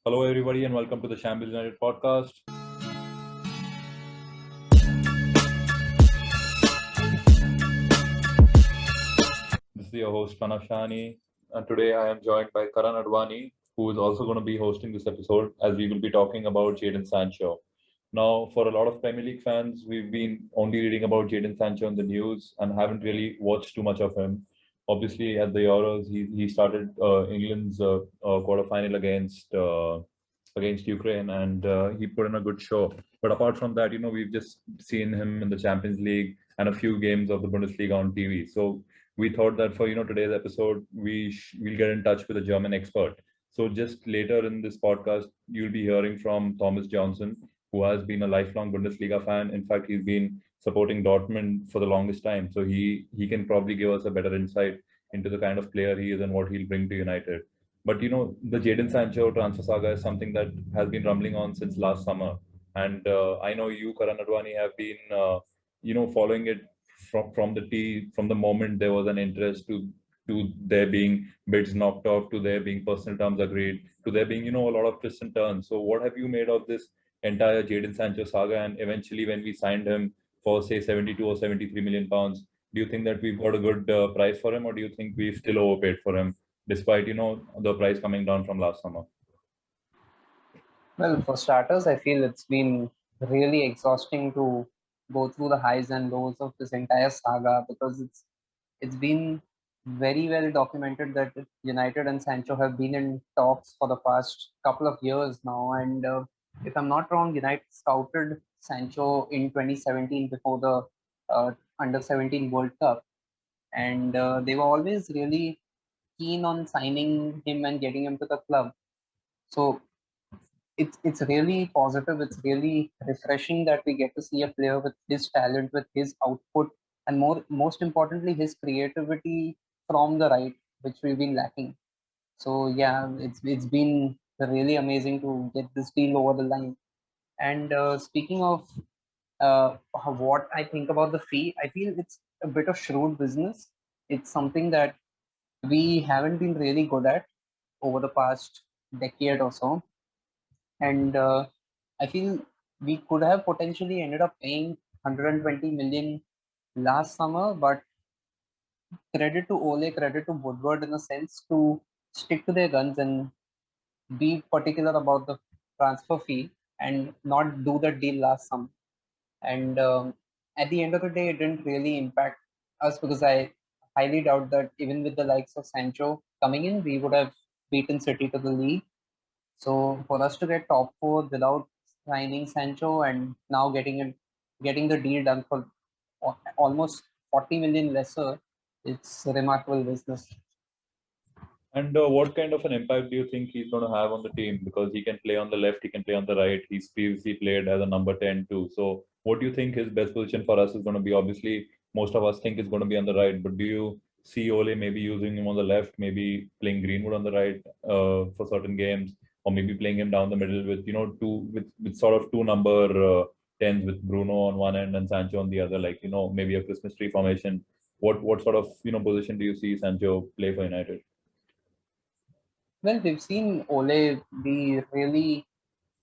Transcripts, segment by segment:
Hello, everybody, and welcome to the Shambles United podcast. This is your host, Pranav, Shahaney, and today I am joined by Karan Advani, who is also going to be hosting this episode as we will be talking about Jadon Sancho. Now, for a lot of Premier League fans, we've been only reading about Jadon Sancho in the news and haven't really watched too much of him. Obviously, at the Euros, he started England's quarterfinal against Ukraine, and he put in a good show. But apart from that, we've just seen him in the Champions League and a few games of the Bundesliga on TV. So we thought that for today's episode, we'll get in touch with a German expert. So just later in this podcast, you'll be hearing from Thomas Johnson, who has been a lifelong Bundesliga fan. In fact, he's been supporting Dortmund for the longest time. So he can probably give us a better insight into the kind of player he is and what he'll bring to United. But the Jadon Sancho transfer saga is something that has been rumbling on since last summer, and I know you, Karan Advani, have been following it from the moment there was an interest to there being bids knocked off, to there being personal terms agreed, to there being a lot of twists and turns. So what have you made of this entire Jadon Sancho saga? And eventually, when we signed him for say 72 or 73 million pounds, do you think that we've got a good price for him, or do you think we've still overpaid for him, despite the price coming down from last summer? Well, for starters, I feel it's been really exhausting to go through the highs and lows of this entire saga because it's been very well documented that United and Sancho have been in talks for the past couple of years now. And if I'm not wrong, United scouted Sancho in 2017 before the Under 17 World Cup, and they were always really keen on signing him and getting him to the club. So it's really positive. It's really refreshing that we get to see a player with his talent, with his output, and most importantly, his creativity from the right, which we've been lacking. So yeah, it's been really amazing to get this deal over the line. And speaking of what I think about the fee, I feel it's a bit of shrewd business. It's something that we haven't been really good at over the past decade or so, and I feel we could have potentially ended up paying 120 million last summer, but credit to Ole, credit to Woodward in a sense to stick to their guns and be particular about the transfer fee and not do the deal last summer. And at the end of the day, it didn't really impact us because I highly doubt that even with the likes of Sancho coming in, we would have beaten City to the league. So for us to get top four without signing Sancho and now getting the deal done for almost 40 million lesser, it's remarkable business. And what kind of an impact do you think he's going to have on the team? Because he can play on the left, he can play on the right. He's previously played as a number 10 too. So, what do you think his best position for us is going to be? Obviously, most of us think it's going to be on the right, but do you see Ole maybe using him on the left, maybe playing Greenwood on the right for certain games, or maybe playing him down the middle with with sort of two number tens with Bruno on one end and Sancho on the other, like maybe a Christmas tree formation. What sort of position do you see Sancho play for United? Well, we've seen Ole be really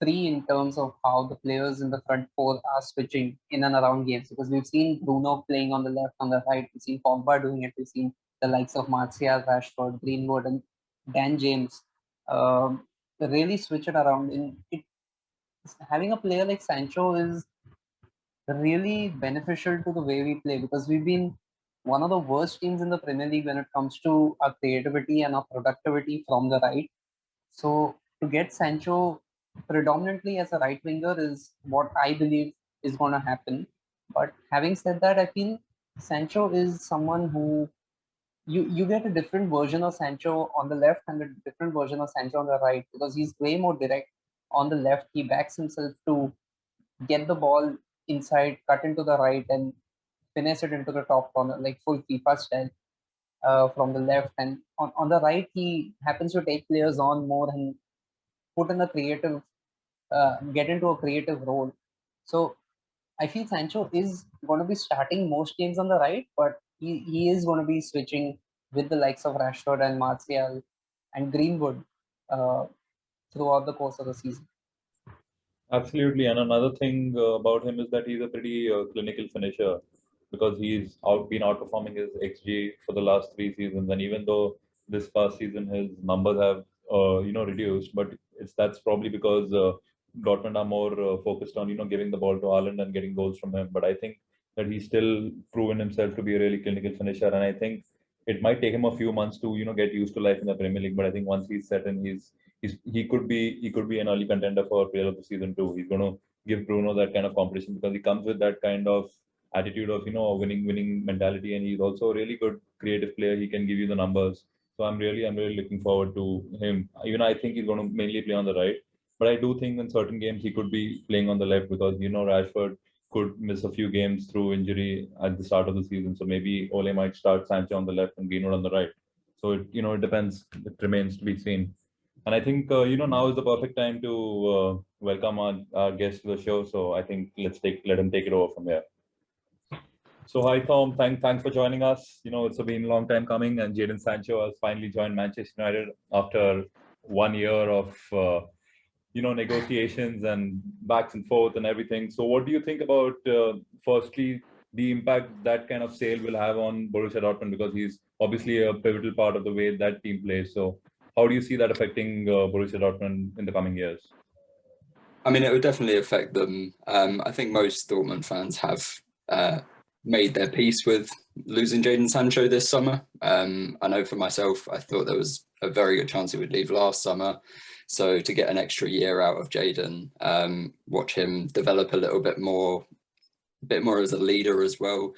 free in terms of how the players in the front four are switching in and around games because we've seen Bruno playing on the left, on the right, we've seen Pogba doing it, we've seen the likes of Martial, Rashford, Greenwood, and Dan James really switch it around. Having a player like Sancho is really beneficial to the way we play because we've been one of the worst teams in the Premier League when it comes to our creativity and our productivity from the right. So to get Sancho predominantly as a right winger is what I believe is going to happen. But having said that, I feel Sancho is someone who you get a different version of Sancho on the left and a different version of Sancho on the right because he's way more direct on the left. He backs himself to get the ball inside, cut into the right, and finish it into the top corner, like full FIFA style from the left. And on the right, he happens to take players on more and put in a creative, get into a creative role. So I feel Sancho is going to be starting most games on the right, but he is going to be switching with the likes of Rashford and Martial and Greenwood. Uh, throughout the course of the season. Absolutely. And another thing about him is that he's a pretty clinical finisher because been outperforming his XG for the last 3 seasons. And even though this past season his numbers have reduced, but that's probably because Dortmund are more focused on giving the ball to Haaland and getting goals from him. But I think that he's still proven himself to be a really clinical finisher, and I think it might take him a few months to get used to life in the Premier League. But I think once he's set in, he could be an early contender for Player of the Season too. He's going to give Bruno that kind of competition because he comes with that kind of attitude of a winning mentality, and he's also a really good creative player. He can give you the numbers. So I'm really looking forward to him. Even I think he's going to mainly play on the right, but I do think in certain games he could be playing on the left because Rashford could miss a few games through injury at the start of the season. So maybe Ole might start Sancho on the left and Greenwood on the right. So it depends. It remains to be seen. And I think now is the perfect time to welcome our guest to the show. So I think let him take it over from here. So hi Tom, thanks for joining us. It's been a long time coming, and Jadon Sancho has finally joined Manchester United after 1 year of negotiations and backs and forth and everything. So what do you think about firstly the impact that kind of sale will have on Borussia Dortmund, because he's obviously a pivotal part of the way that team plays. So how do you see that affecting Borussia Dortmund in the coming years? I mean, it would definitely affect them. I think most Dortmund fans have made their peace with losing Jadon Sancho this summer. I know for myself, I thought there was a very good chance he would leave last summer. So to get an extra year out of Jadon, watch him develop a little bit more as a leader as well,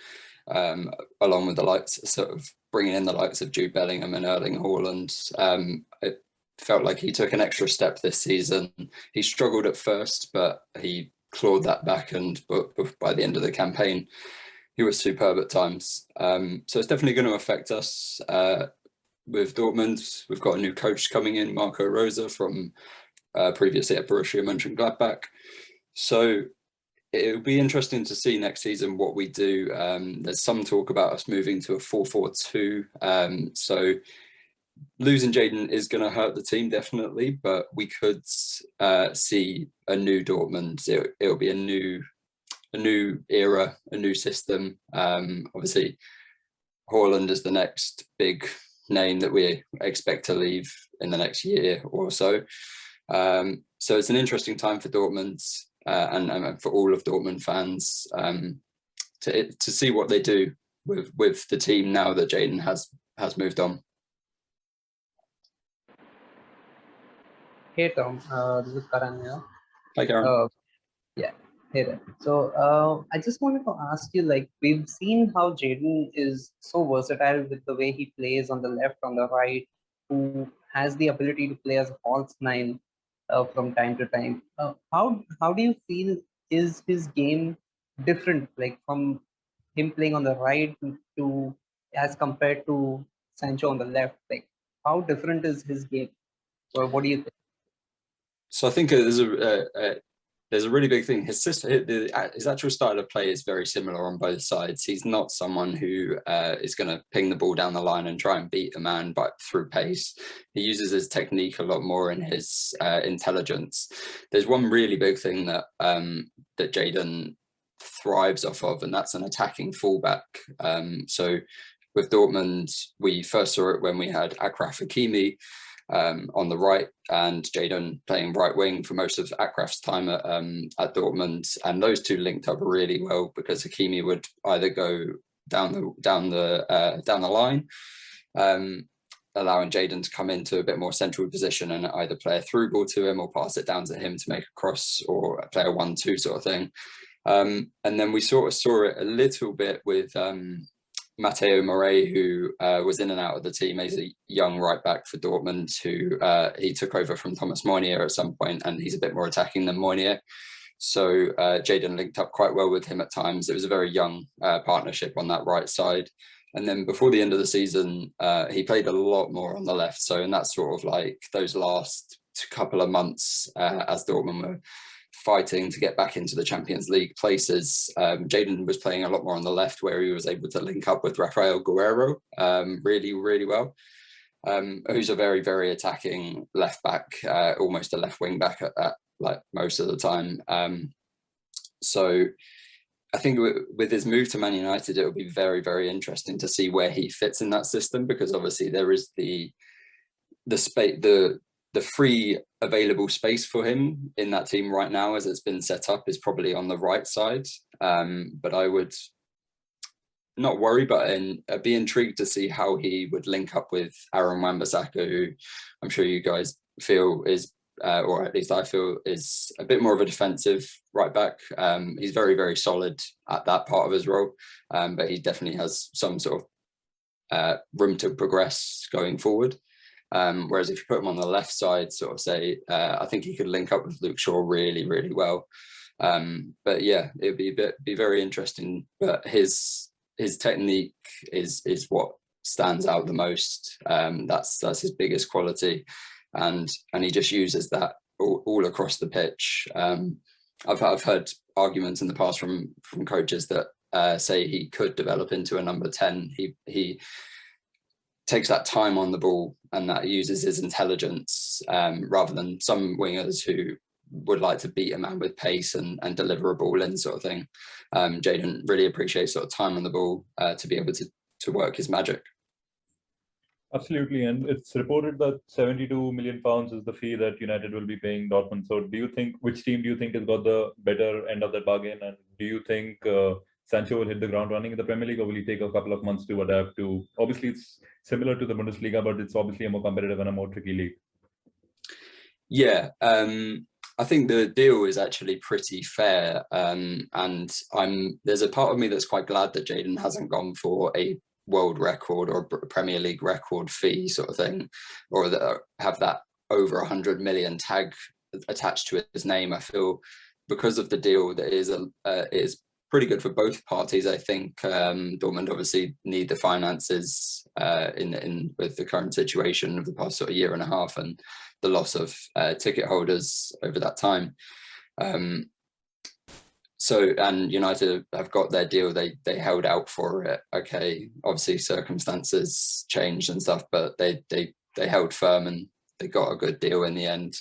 along with the likes, sort of bringing in the likes of Jude Bellingham and Erling Haaland. It felt like he took an extra step this season. He struggled at first, but he clawed that back, and by the end of the campaign, he was superb at times. So it's definitely going to affect us. With Dortmund, we've got a new coach coming in, Marco Rose, from previously at Borussia Mönchengladbach. So it'll be interesting to see next season what we do. There's some talk about us moving to a 4-4-2. So losing Jadon is going to hurt the team, definitely, but we could see a new Dortmund. It'll be a new era, a new system. Obviously, Haaland is the next big name that we expect to leave in the next year or so. So it's an interesting time for Dortmund and for all of Dortmund fans to see what they do with the team now that Jadon has moved on. Hey Tom, this is Karan here. Hi, Karan. Yeah, hey there. So I just wanted to ask you, like, we've seen how Jadon is so versatile with the way he plays on the left, on the right, who has the ability to play as a false nine from time to time. How do you feel is his game different, like from him playing on the right to as compared to Sancho on the left? Like, how different is his game? Or what do you think? So I think there's a really big thing. His actual style of play is very similar on both sides. He's not someone who is going to ping the ball down the line and try and beat a man through pace. He uses his technique a lot more in his intelligence. There's one really big thing that Jadon thrives off of, and that's an attacking fullback. So with Dortmund, we first saw it when we had Achraf Hakimi on the right, and Jadon playing right wing for most of Achraf's time at Dortmund, and those two linked up really well because Hakimi would either go down the line, allowing Jadon to come into a bit more central position and either play a through ball to him or pass it down to him to make a cross or play a 1-2 sort of thing. And then we sort of saw it a little bit with Matteo Morey, who was in and out of the team. He's a young right back for Dortmund who he took over from Thomas Meunier at some point, and he's a bit more attacking than Meunier. So Jadon linked up quite well with him at times. It was a very young partnership on that right side. And then before the end of the season, he played a lot more on the left. So in that sort of like those last couple of months as Dortmund were fighting to get back into the Champions League places, Jadon was playing a lot more on the left, where he was able to link up with Rafael Guerreiro really, really well. who's a very, very attacking left back, almost a left wing back at like most of the time. So I think with his move to Man United, it will be very, very interesting to see where he fits in that system, because obviously there is the space, the free available space for him in that team right now, as it's been set up, is probably on the right side. But I would not worry, but be intrigued to see how he would link up with Aaron Wan-Bissaka, who I'm sure you guys feel is, or at least I feel, is a bit more of a defensive right back. He's very, very solid at that part of his role, but he definitely has some sort of room to progress going forward. Whereas if you put him on the left side, sort of say, I think he could link up with Luke Shaw really, really well. But yeah, it'd be very interesting. But his technique is what stands out the most. That's his biggest quality, and he just uses that all across the pitch. I've heard arguments in the past from coaches that say he could develop into a number 10. He takes that time on the ball, and that uses his intelligence rather than some wingers who would like to beat a man with pace and deliver a ball in, sort of thing. Jadon really appreciates sort of time on the ball to be able to work his magic. Absolutely, and it's reported that 72 million pounds is the fee that United will be paying Dortmund. So which team do you think has got the better end of that bargain? And do you think Sancho will hit the ground running in the Premier League, or will he take a couple of months to adapt to? Obviously, it's similar to the Bundesliga, but it's obviously a more competitive and a more tricky league. Yeah, I think the deal is actually pretty fair, and there's a part of me that's quite glad that Jadon hasn't gone for a world record or a Premier League record fee sort of thing, or that have that over 100 million tag attached to his name. I feel because of the deal that is pretty good for both parties. I think Dortmund obviously need the finances in with the current situation of the past sort of year and a half and the loss of ticket holders over that time. So, and United have got their deal. They held out for it. Okay, obviously circumstances changed and stuff, but they held firm and they got a good deal in the end.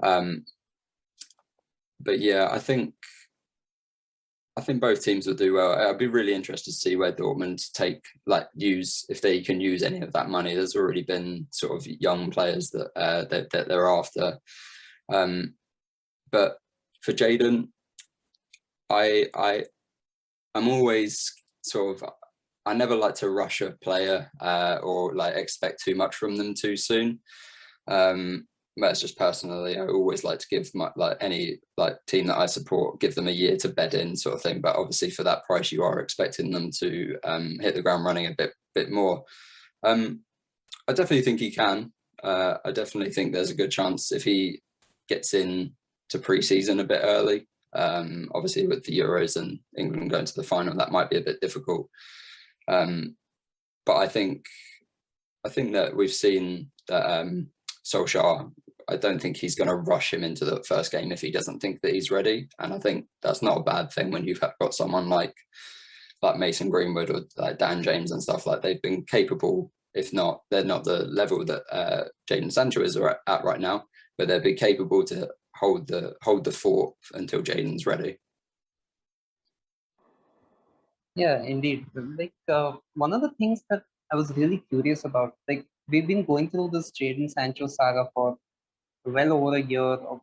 But yeah, I think both teams will do well. I'd be really interested to see where Dortmund if they can use any of that money. There's already been sort of young players that they're after. But for Jadon, I'm always sort of, I never like to rush a player or like expect too much from them too soon. That's just personally, I always like to give any team that I support, give them a year to bed in, sort of thing. But obviously for that price, you are expecting them to hit the ground running a bit more. I definitely think he can. I definitely think there's a good chance if he gets in to pre-season a bit early. Obviously with the Euros and England going to the final, that might be a bit difficult. But I think that we've seen that Solskjaer, I don't think he's going to rush him into the first game if he doesn't think that he's ready. And I think that's not a bad thing when you've got someone like Mason Greenwood or like Dan James and stuff. Like, they've been capable, if not, they're not the level that Jadon Sancho is at right now, but they'll be capable to hold the fort until Jadon's ready. Yeah, indeed. Like one of the things that I was really curious about, like we've been going through this Jadon Sancho saga for well over a year or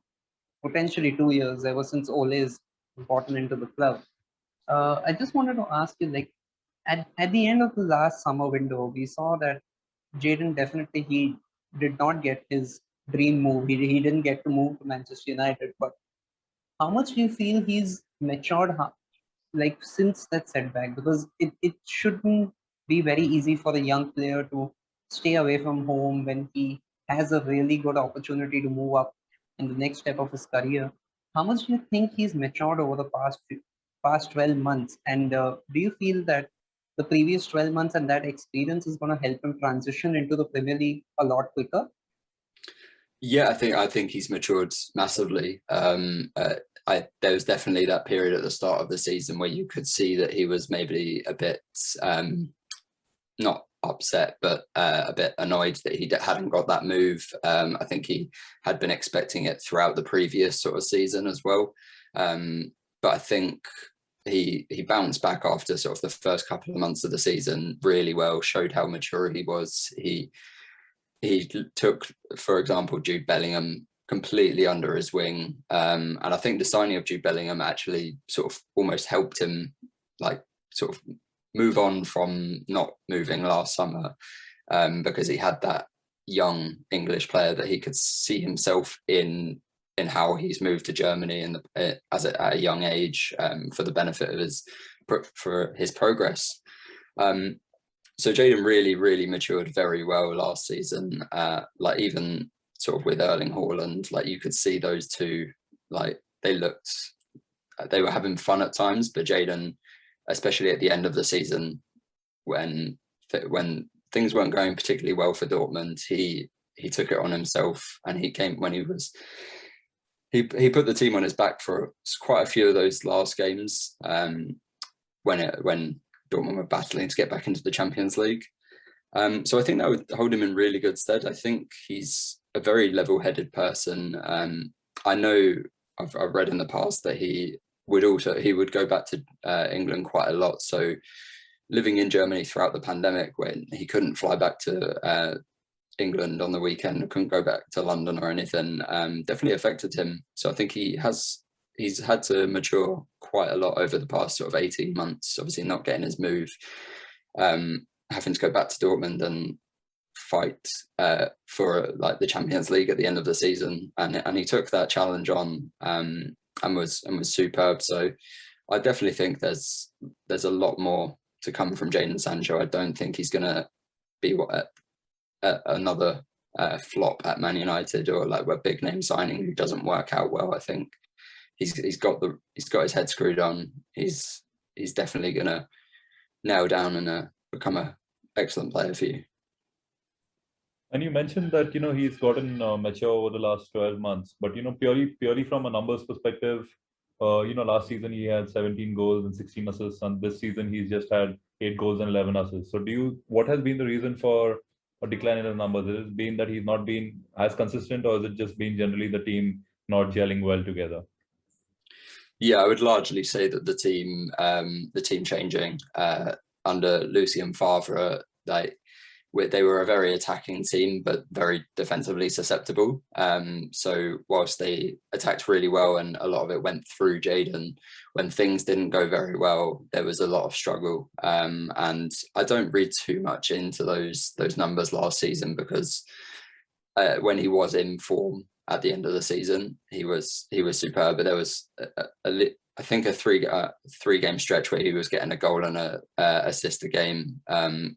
potentially 2 years, ever since Ole is gotten into the club. I just wanted to ask you, like at the end of the last summer window, we saw that Jadon definitely he did not get his dream move. He didn't get to move to Manchester United. But how much do you feel he's matured? Like since that setback, because it shouldn't be very easy for a young player to stay away from home when he has a really good opportunity to move up in the next step of his career. How much do you think he's matured over the past 12 months, and do you feel that the previous 12 months and that experience is going to help him transition into the Premier League a lot quicker? Yeah, I think he's matured massively. There was definitely that period at the start of the season where you could see that he was maybe a bit not upset, but a bit annoyed that he hadn't got that move. I think he had been expecting it throughout the previous sort of season as well. But I think he bounced back after sort of the first couple of months of the season really well, showed how mature he was. He took, for example, Jude Bellingham completely under his wing. And I think the signing of Jude Bellingham actually sort of almost helped him like sort of move on from not moving last summer, because he had that young English player that he could see himself in how he's moved to Germany and at a young age, for the benefit of his progress. So Jadon really matured very well last season. Like even sort of with Erling Haaland, like you could see those two, like they were having fun at times, but Jadon, especially at the end of the season, when things weren't going particularly well for Dortmund, he took it on himself, and he put the team on his back for quite a few of those last games, when Dortmund were battling to get back into the Champions League. So I think that would hold him in really good stead. I think he's a very level-headed person. I know I've read in the past that he would go back to England quite a lot. So living in Germany throughout the pandemic, when he couldn't fly back to England on the weekend, couldn't go back to London or anything, definitely affected him. So I think he's had to mature quite a lot over the past sort of 18 months, obviously not getting his move, having to go back to Dortmund and fight for like the Champions League at the end of the season, and he took that challenge on, and was superb. So I definitely think there's a lot more to come from Jadon Sancho. I don't think he's going to be another flop at Man United, or like a big name signing who doesn't work out well. I think he's got his head screwed on. He's definitely going to nail down and become an excellent player for you. And you mentioned that he's gotten mature over the last 12 months, but purely from a numbers perspective, last season he had 17 goals and 16 assists, and this season he's just had 8 goals and 11 assists. So what has been the reason for a decline in the numbers? Has it been that he's not been as consistent, or is it just been generally the team not gelling well together? Yeah, I would largely say that the team changing under Lucien Favre, they were a very attacking team, but very defensively susceptible. So whilst they attacked really well and a lot of it went through Jadon, when things didn't go very well, there was a lot of struggle. And I don't read too much into those numbers last season, because when he was in form at the end of the season, he was superb. But there was I think a three game stretch where he was getting a goal and a assist a game,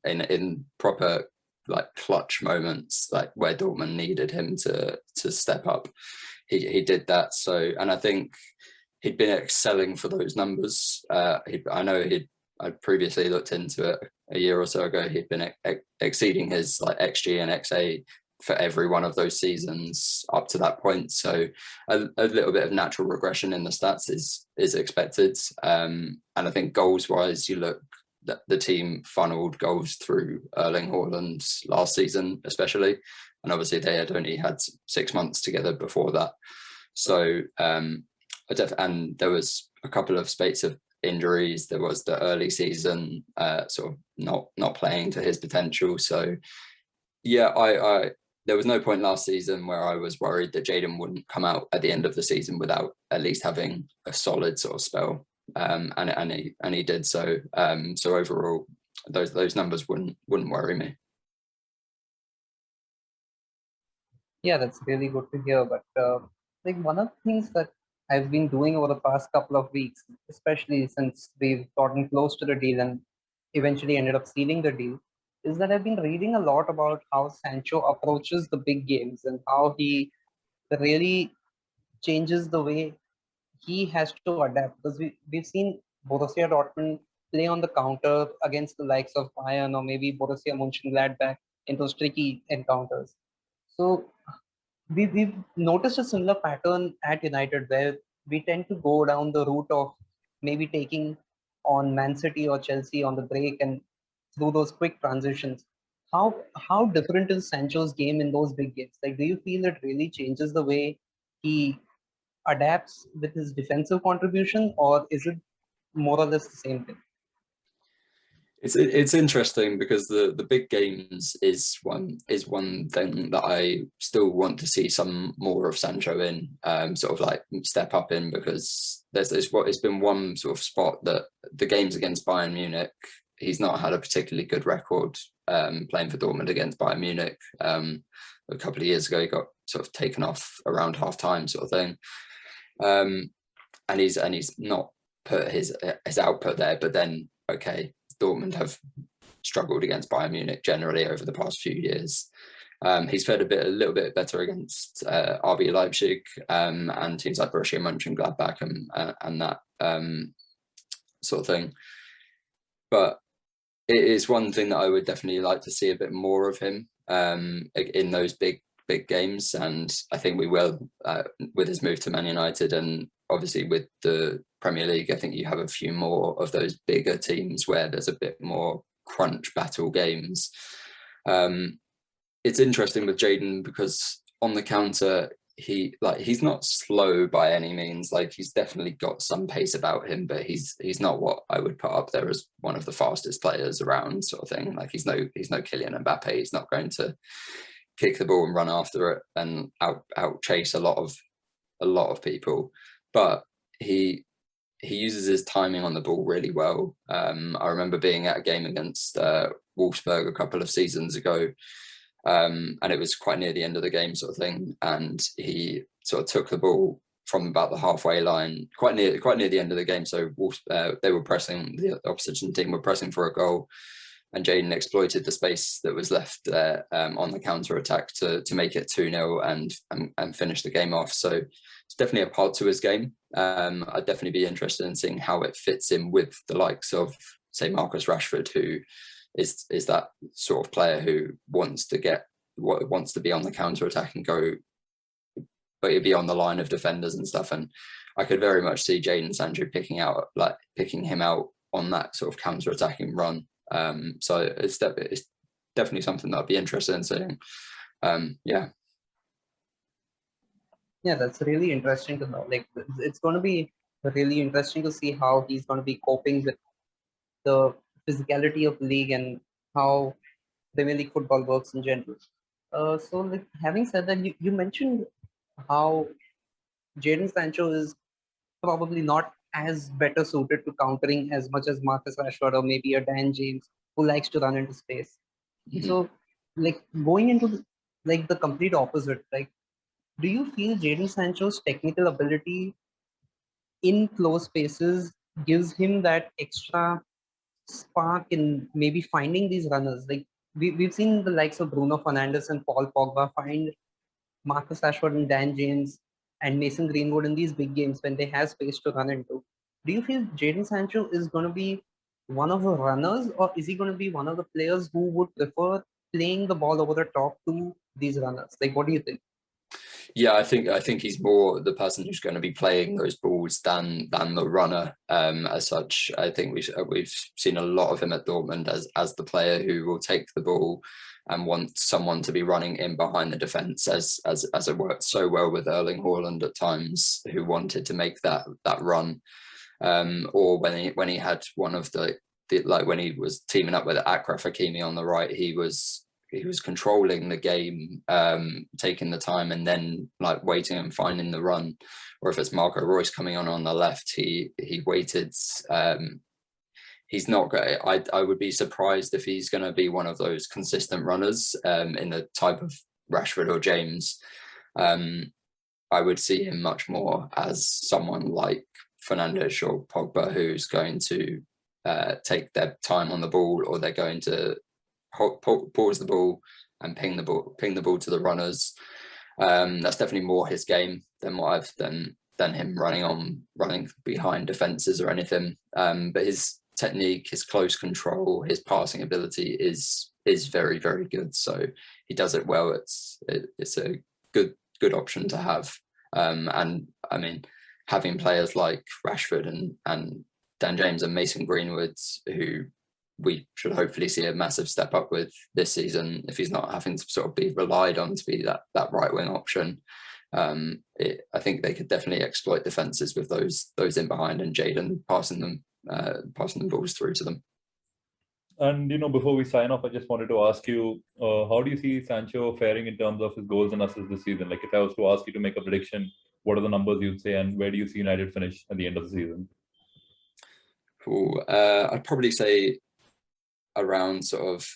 in proper like clutch moments, like where Dortmund needed him to step up. He did that. So, and I think he'd been excelling for those numbers. I previously looked into it a year or so ago. He'd been exceeding his like XG and XA for every one of those seasons up to that point. So a little bit of natural regression in the stats is expected. And I think goals wise, you look that the team funneled goals through Erling Haaland last season, especially. And obviously they had only had 6 months together before that. So and there was a couple of spates of injuries. There was the early season sort of not playing to his potential. So yeah, there was no point last season where I was worried that Jadon wouldn't come out at the end of the season without at least having a solid sort of spell, and he did so. So overall, those numbers wouldn't worry me. Yeah, that's really good to hear. But like one of the things that I've been doing over the past couple of weeks, especially since we've gotten close to the deal and eventually ended up sealing the deal, is that I've been reading a lot about how Sancho approaches the big games and how he really changes the way he has to adapt. Because we've seen Borussia Dortmund play on the counter against the likes of Bayern or maybe Borussia Mönchengladbach in those tricky encounters. So we've noticed a similar pattern at United, where we tend to go down the route of maybe taking on Man City or Chelsea on the break and through those quick transitions. how different is Sancho's game in those big games? Like, do you feel it really changes the way he adapts with his defensive contribution, or is it more or less the same thing? It's interesting because the big games is one thing that I still want to see some more of Sancho in, sort of like step up in, because there's what it's been one sort of spot that the games against Bayern Munich, he's not had a particularly good record playing for Dortmund against Bayern Munich. A couple of years ago, he got sort of taken off around half time, sort of thing, and he's not put his output there. But then, okay, Dortmund have struggled against Bayern Munich generally over the past few years. He's fared a little bit better against RB Leipzig and teams like Borussia Mönchengladbach and that sort of thing. But it is one thing that I would definitely like to see a bit more of him in those big games, and I think we will with his move to Man United, and obviously with the Premier League. I think you have a few more of those bigger teams where there's a bit more crunch battle games. It's interesting with Jadon because on the counter, he's not slow by any means. Like, he's definitely got some pace about him, but he's not what I would put up there as one of the fastest players around, sort of thing. Like, he's no Kylian Mbappe. He's not going to kick the ball and run after it and out chase a lot of people, but he uses his timing on the ball really well. I remember being at a game against Wolfsburg a couple of seasons ago, and it was quite near the end of the game, sort of thing, and he sort of took the ball from about the halfway line, quite near the end of the game. So they were pressing, the opposition team were pressing for a goal, and Jadon exploited the space that was left there on the counter attack to make it 2-0 and finish the game off. So it's definitely a part to his game. I'd definitely be interested in seeing how it fits in with the likes of, say, Marcus Rashford, who is that sort of player who wants to be on the counter attack and go, but he'd be on the line of defenders and stuff. And I could very much see Jadon Sancho picking him out on that sort of counter attacking run. So it's definitely something that I'd be interested in seeing. Yeah, that's really interesting to know. Like, it's going to be really interesting to see how he's going to be coping with the physicality of the league and how Premier League football works in general. So, like, having said that, you mentioned how Jadon Sancho is probably not as better suited to countering as much as Marcus Rashford or maybe a Dan James who likes to run into space. Mm-hmm. So, like, going into the complete opposite, like, do you feel Jadon Sancho's technical ability in close spaces gives him that extra spark in maybe finding these runners? Like, we've seen the likes of Bruno Fernandes and Paul Pogba find Marcus Rashford and Dan James and Mason Greenwood in these big games when they have space to run into. Do you feel Jadon Sancho is going to be one of the runners, or is he going to be one of the players who would prefer playing the ball over the top to these runners? Like, what do you think? Yeah, I think he's more the person who's going to be playing those balls than the runner. As such, I think we've seen a lot of him at Dortmund as the player who will take the ball and want someone to be running in behind the defence, as it worked so well with Erling Haaland at times, who wanted to make that run, or when he had one of the like when he was teaming up with Akraf Hakimi on the right, he was controlling the game, taking the time and then like waiting and finding the run. Or if it's Marco Reus coming on the left, he waited. He's not going. I would be surprised if he's going to be one of those consistent runners in the type of Rashford or James. I would see him much more as someone like Fernandes or Pogba, who's going to take their time on the ball, or they're going to pause the ball and ping the ball to the runners. That's definitely more his game than what I've than him running behind defenses or anything. But his technique, his close control, his passing ability is very, very good. So he does it well. It's a good option to have. And I mean, having players like Rashford and Dan James and Mason Greenwood who we should hopefully see a massive step up with this season if he's not having to sort of be relied on to be that right wing option. I think they could definitely exploit defenses with those in behind and Jadon passing them balls through to them. And before we sign off, I just wanted to ask you, how do you see Sancho faring in terms of his goals and assists this season? Like, if I was to ask you to make a prediction, what are the numbers you'd say, and where do you see United finish at the end of the season? Cool. I'd probably say around sort of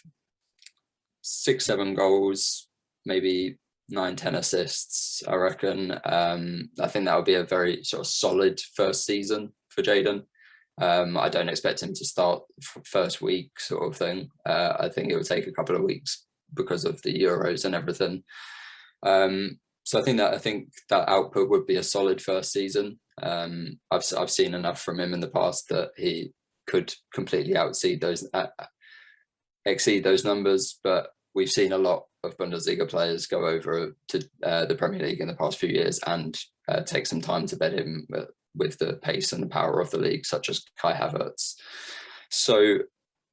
6-7 goals, maybe 9-10 assists, I reckon. I think that would be a very sort of solid first season for Jadon. I don't expect him to start first week sort of thing. I think it would take a couple of weeks because of the Euros and everything. So I think that output would be a solid first season. I've seen enough from him in the past that he could completely exceed those numbers, but we've seen a lot of Bundesliga players go over to the Premier League in the past few years and take some time to bed in with the pace and the power of the league, such as Kai Havertz. So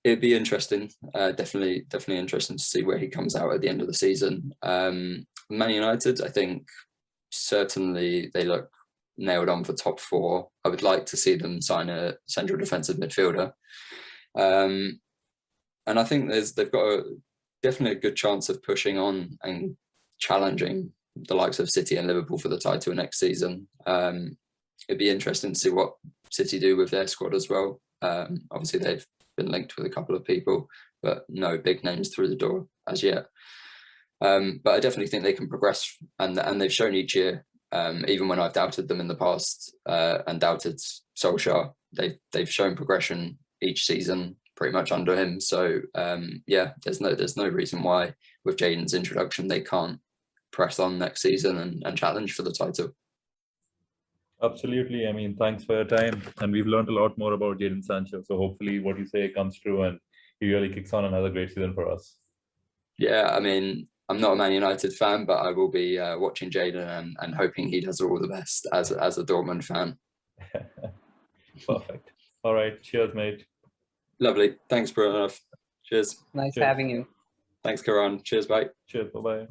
it'd be interesting, definitely interesting to see where he comes out at the end of the season. Man United, I think certainly they look nailed on for top 4. I would like to see them sign a central defensive midfielder. And I think they've got definitely a good chance of pushing on and challenging the likes of City and Liverpool for the title next season. It'd be interesting to see what City do with their squad as well. Obviously, they've been linked with a couple of people, but no big names through the door as yet. But I definitely think they can progress, and they've shown each year, even when I've doubted them in the past and doubted Solskjaer, they've shown progression each season pretty much under him. So there's no reason why with Jadon's introduction they can't press on next season and challenge for the title. Absolutely. I mean, thanks for your time, and we've learned a lot more about Jadon Sancho. So hopefully, what you say comes true, and he really kicks on another great season for us. Yeah, I mean, I'm not a Man United fan, but I will be watching Jadon and hoping he does all the best as a Dortmund fan. Perfect. All right. Cheers, mate. Lovely. Thanks, Pranav. Cheers. Nice Cheers. having you. Thanks, Karan. Cheers, bye. Cheers. Bye-bye.